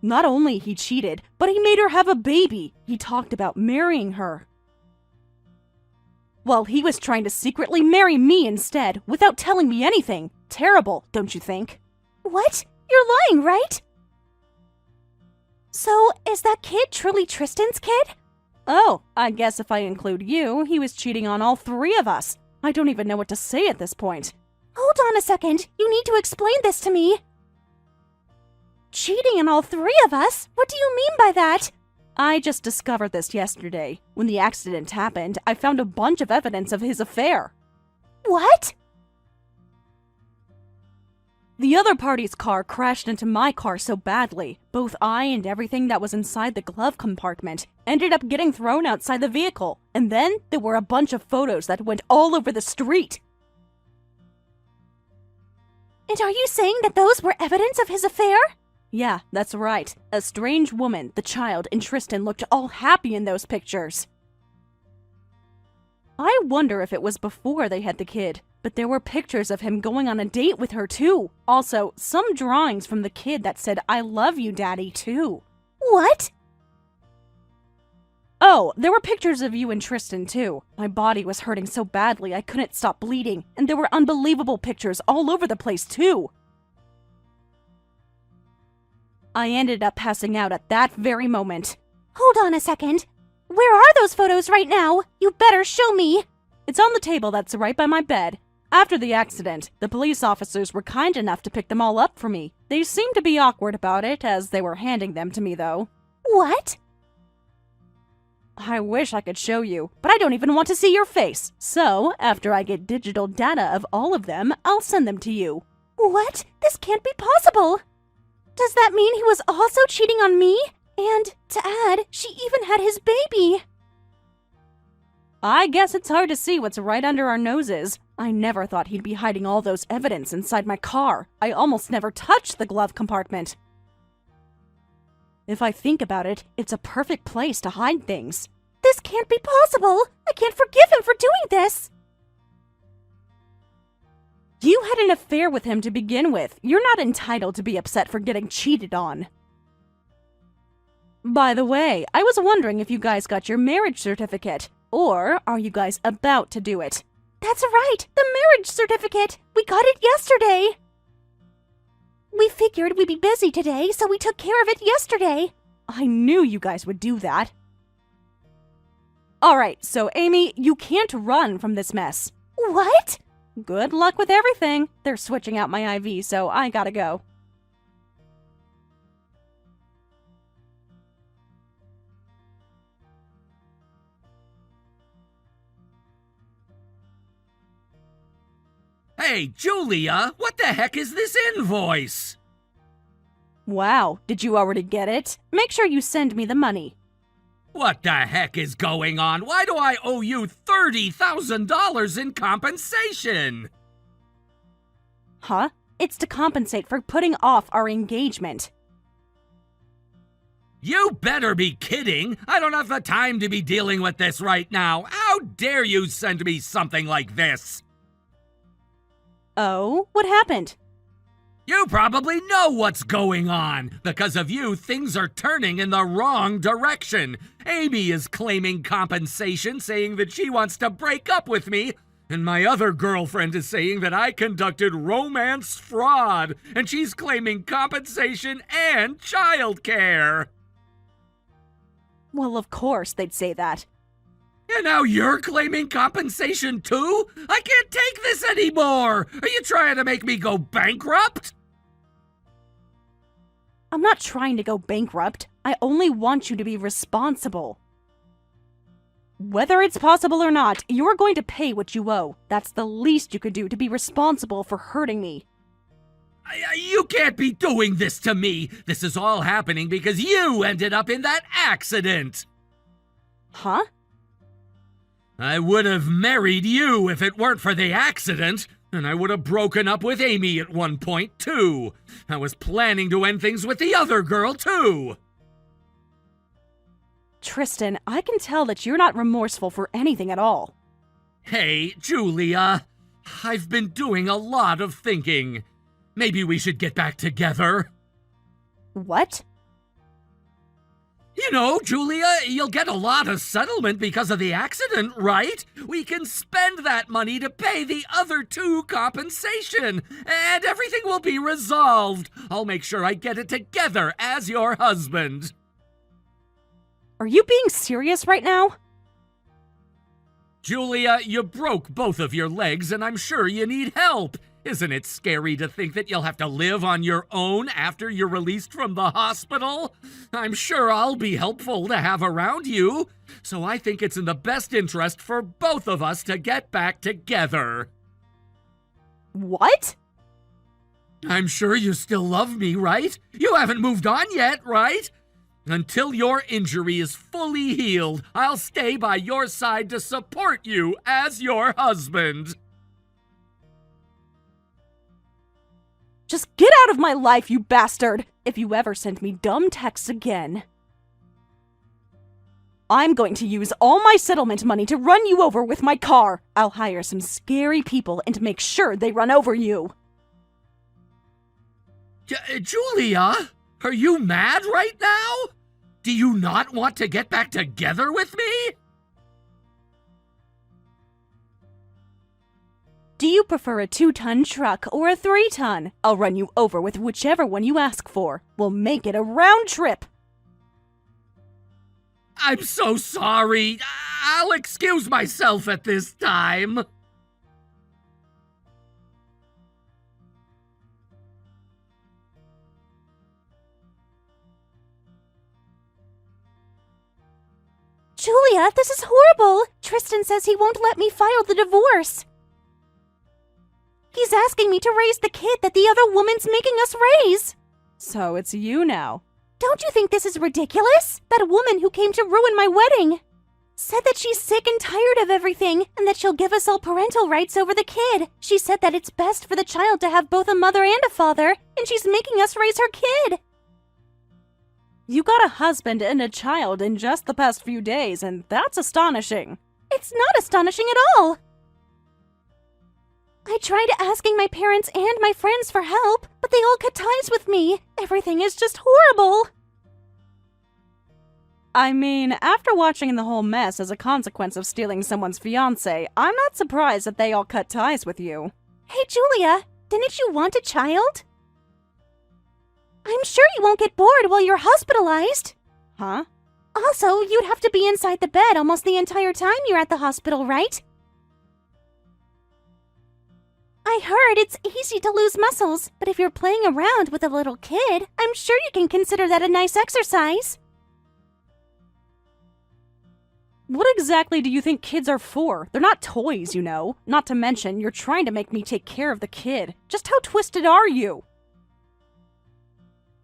Not only he cheated, but he made her have a baby. He talked about marrying her. Well, he was trying to secretly marry me instead, without telling me anything. Terrible, don't you think? What? You're lying, right? So, is that kid truly Tristan's kid? Oh, I guess if I include you, he was cheating on all three of us. I don't even know what to say at this point. Hold on a second. You need to explain this to me. Cheating on all three of us? What do you mean by that? I just discovered this yesterday. When the accident happened, I found a bunch of evidence of his affair. What? The other party's car crashed into my car so badly, both I and everything that was inside the glove compartment ended up getting thrown outside the vehicle. And then there were a bunch of photos that went all over the street. And are you saying that those were evidence of his affair? Yeah, that's right. A strange woman, the child, and Tristan looked all happy in those pictures. I wonder if it was before they had the kid, but there were pictures of him going on a date with her too. Also, some drawings from the kid that said, "I love you, Daddy," too. What? Oh, there were pictures of you and Tristan too. My body was hurting so badly I couldn't stop bleeding, and there were unbelievable pictures all over the place too. I ended up passing out at that very moment. Hold on a second. Where are those photos right now? You better show me. It's on the table that's right by my bed. After the accident, the police officers were kind enough to pick them all up for me. They seemed to be awkward about it as they were handing them to me, though. What? I wish I could show you, but I don't even want to see your face. So, after I get digital data of all of them, I'll send them to you. What? This can't be possible. Does that mean he was also cheating on me? And, to add, she even had his baby. I guess it's hard to see what's right under our noses. I never thought he'd be hiding all those evidence inside my car. I almost never touched the glove compartment. If I think about it, it's a perfect place to hide things. This can't be possible. I can't forgive him for doing this. You had an affair with him to begin with. You're not entitled to be upset for getting cheated on. By the way, I was wondering if you guys got your marriage certificate. Or are you guys about to do it? That's right, the marriage certificate. We got it yesterday. We figured we'd be busy today, so we took care of it yesterday. I knew you guys would do that. Alright, so Amy, you can't run from this mess. What? Good luck with everything. They're switching out my IV, so I gotta go. Hey, Julia, what the heck is this invoice? Wow, did you already get it? Make sure you send me the money. What the heck is going on? Why do I owe you $30,000 in compensation? Huh? It's to compensate for putting off our engagement. You better be kidding! I don't have the time to be dealing with this right now. How How dare you send me something like this? Oh, what happened? You probably know what's going on. Because of you, things are turning in the wrong direction. Amy is claiming compensation, saying that she wants to break up with me. And my other girlfriend is saying that I conducted romance fraud. And she's claiming compensation and childcare. Well, of course they'd say that. And now you're claiming compensation too? I can't take this anymore! Are you trying to make me go bankrupt? I'm not trying to go bankrupt. I only want you to be responsible. Whether it's possible or not, you're going to pay what you owe. That's the least you could do to be responsible for hurting me. You can't be doing this to me! This is all happening because you ended up in that accident! Huh? I would have married you if it weren't for the accident, and I would have broken up with Amy at one point, too. I was planning to end things with the other girl, too. Tristan, I can tell that you're not remorseful for anything at all. Hey, Julia, I've been doing a lot of thinking. Maybe we should get back together. What? You know, Julia, you'll get a lot of settlement because of the accident, right? We can spend that money to pay the other two compensation, and everything will be resolved. I'll make sure I get it together as your husband. Are you being serious right now? Julia, you broke both of your legs, and I'm sure you need help. Isn't it scary to think that you'll have to live on your own after you're released from the hospital? I'm sure I'll be helpful to have around you, so I think it's in the best interest for both of us to get back together. What? I'm sure you still love me, right? You haven't moved on yet, right? Until your injury is fully healed, I'll stay by your side to support you as your husband. Just get out of my life, you bastard! If you ever send me dumb texts again. I'm going to use all my settlement money to run you over with my car. I'll hire some scary people and make sure they run over you. Julia, are you mad right now? Do you not want to get back together with me? Do you prefer a 2-ton truck or a 3-ton? I'll run you over with whichever one you ask for. We'll make it a round trip. I'm so sorry. I'll excuse myself at this time. Julia, this is horrible. Tristan says he won't let me file the divorce. He's asking me to raise the kid that the other woman's making us raise. So it's you now. Don't you think this is ridiculous? That woman who came to ruin my wedding said that she's sick and tired of everything and that she'll give us all parental rights over the kid. She said that it's best for the child to have both a mother and a father, and she's making us raise her kid. You got a husband and a child in just the past few days, and that's astonishing. It's not astonishing at all. I tried asking my parents and my friends for help, but they all cut ties with me. Everything is just horrible. I mean, after watching the whole mess as a consequence of stealing someone's fiancé, I'm not surprised that they all cut ties with you. Hey, Julia, didn't you want a child? I'm sure you won't get bored while you're hospitalized. Huh? Also, you'd have to be inside the bed almost the entire time you're at the hospital, right? I heard it's easy to lose muscles, but if you're playing around with a little kid, I'm sure you can consider that a nice exercise. What exactly do you think kids are for? They're not toys, you know. Not to mention, you're trying to make me take care of the kid. Just how twisted are you?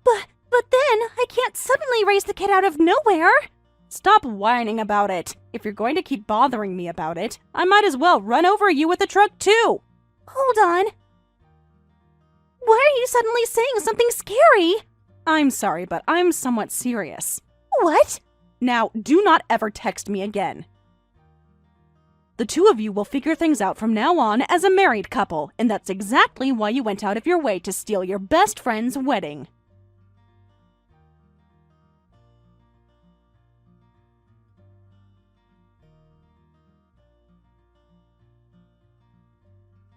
But then, I can't suddenly raise the kid out of nowhere. Stop whining about it. If you're going to keep bothering me about it, I might as well run over you with the truck too. Hold on. Why are you suddenly saying something scary? I'm sorry, but I'm somewhat serious. What? Now, do not ever text me again. The two of you will figure things out from now on as a married couple, and that's exactly why you went out of your way to steal your best friend's wedding.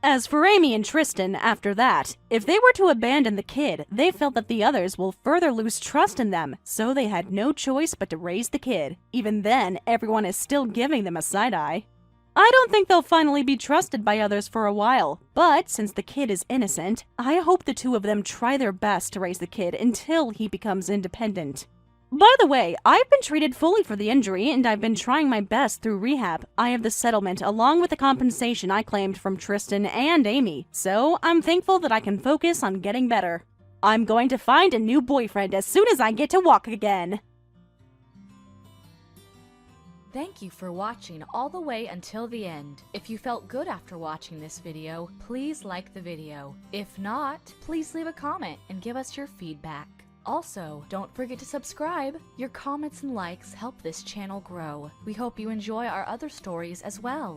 As for Amy and Tristan, after that, if they were to abandon the kid, they felt that the others will further lose trust in them, so they had no choice but to raise the kid. Even then, everyone is still giving them a side-eye. I don't think they'll finally be trusted by others for a while, but since the kid is innocent, I hope the two of them try their best to raise the kid until he becomes independent. By the way, I've been treated fully for the injury, and I've been trying my best through rehab. I have the settlement along with the compensation I claimed from Tristan and Amy, so I'm thankful that I can focus on getting better. I'm going to find a new boyfriend as soon as I get to walk again. Thank you for watching all the way until the end. If you felt good after watching this video, please like the video. If not, please leave a comment and give us your feedback. Also, don't forget to subscribe. Your comments and likes help this channel grow. We hope you enjoy our other stories as well.